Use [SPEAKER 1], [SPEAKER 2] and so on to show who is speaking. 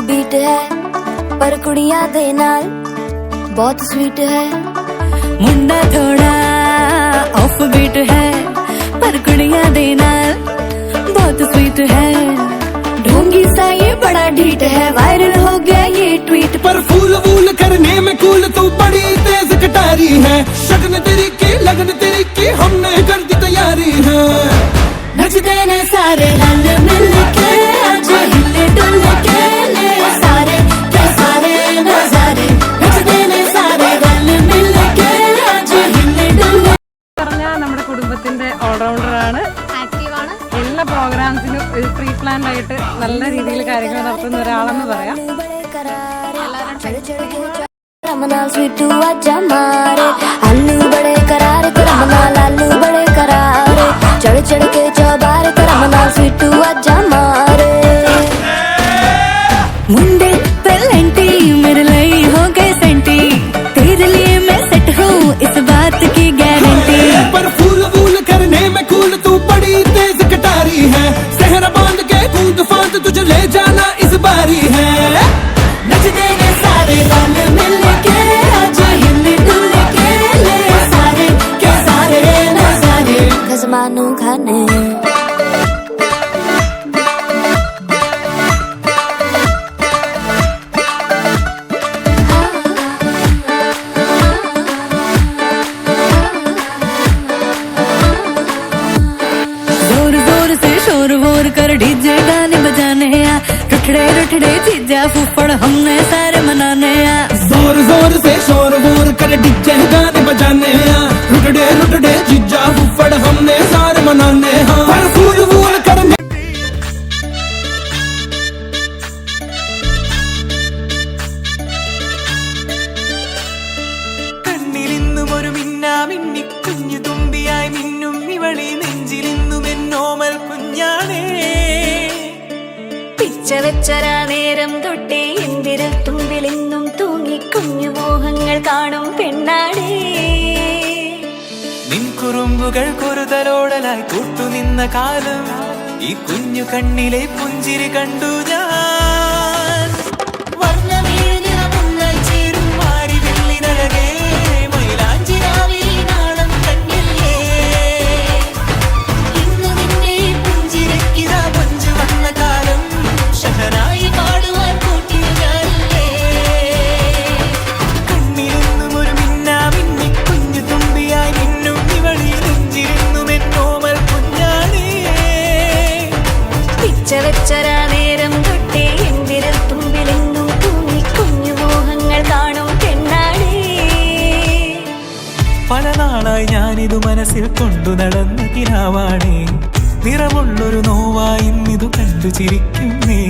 [SPEAKER 1] Beat है पर कुड़ियां दे नाल बहुत स्वीट है। मुंडा थोड़ा ऑफ बीट है पर कुड़ियां दे नाल बहुत स्वीट है। ढोंगी सा ये बड़ा ढीठ है, वायरल हो गया ये ट्वीट।
[SPEAKER 2] पर फूल वूल करने में कूल तू बड़ी तेज कटारी है। शगन तेरी की लगन तेरी की हमने कर दी तैयारी है।
[SPEAKER 1] नचते ने सारे रल मिल के आज हिले डुल के ले सारे के सारे नजारे। नचते ने सारे रल मिल के आज हिले डुल।
[SPEAKER 3] നമ്മുടെ കുടുംബത്തിന്റെ ഓൾറൗണ്ടറാണ്, ആക്റ്റീവാണ്, എല്ലാ പ്രോഗ്രാംസിനും ഒരു പ്രീ പ്ലാൻഡ് ആയിട്ട് നല്ല രീതിയിൽ കാര്യങ്ങൾ നടത്തുന്ന ഒരാളെന്ന് പറയാം.
[SPEAKER 1] रमना स्वीटू आजा मारे आलू बड़े करार रमना लालू बड़े करारे चढ़ चढ़ के चौबार रमना स्वीटू आजा मारे। मुंडे पेलेंटी मेरे लिए हो गए सेंटी, तेरे लिए मैं सेट हूँ इस बात की गारंटी।
[SPEAKER 2] पर फूल वूल करने में कूल तू बड़ी तेज कटारी है। सहरा बांध के कूद फांद तुझे ले जाना इस बारी है।
[SPEAKER 1] नचते ने सारे रल मिल के आज हिले डुल के ले सारे के सारे नजारे खजमानू खाने। जोर जोर से शोर वोर कर डीजे गाने बजाने आ, रुठड़े रुठड़े चीजा फूफड़ हमने सारे मनाने आ।
[SPEAKER 2] जोर जोर से शोर वोर कर डीजे गाने बजाने हैं। रुटड़े रुटड़े जीजा फुफड़ हमने सारे मनाने हैं। पर फूल वूल करने
[SPEAKER 4] കണ്ണിലിന്നും ഒരു മിന്നാമിന്നി കുഞ്ഞു തുമ്പിയായി മിന്നും ഇവളി നെഞ്ചിലിന്നും എന്നോമൽ കുഞ്ഞാണേ.
[SPEAKER 1] പിച്ച വെച്ചരാ നേരം തൊട്ടേ എന്തിരൽ തുമ്പിലിന്നും തൂങ്ങി കുഞ്ഞു മോഹങ്ങൾ കാണും പെണ്ണാടേ.
[SPEAKER 4] നിൻ കുറുമ്പുകൾ കുറുതലോടലായി കൂട്ടുനിന്ന കാലം ഈ കുഞ്ഞു കണ്ണിലെ പുഞ്ചിരി കണ്ടു ഞാൻ. വർണ്ണമേനിറമുന്നായി ചേരും മാരി വെള്ളിനഴകേ, മൈലാഞ്ചിരാവിൽ നാളം കണ്ണില്ലേ. ഇന്ന് നിന്നെ പുഞ്ചിരിക്കിതാ പഞ്ചു വന്ന കാലം ഷഹനായി പാടുവാൻ കൂട്ടിയ ഞാനില്ലേ. കണ്ണിലൊന്നും ഒരു മിന്നാമിന്നി കുഞ്ഞു തുമ്പിയായി മിന്നും ഇവളി നെഞ്ചിരുന്നും എന്നോമൽ കുഞ്ഞാണേ.
[SPEAKER 1] പിച്ച വെച്ചരാ നേരം തൊട്ടേ എന്തിരൽ തുമ്പിലിന്നും തൂങ്ങി കുഞ്ഞു മോഹങ്ങൾ കാണും പെണ്ണാടേ.
[SPEAKER 4] പല നാളായി ഞാനിതു മനസ്സിൽ കൊണ്ടു നടന്ന കിനാവാണേ. നിറമുള്ളൊരു നോവായി ഇന്നിതു കണ്ടു ചിരിക്കുന്നേ.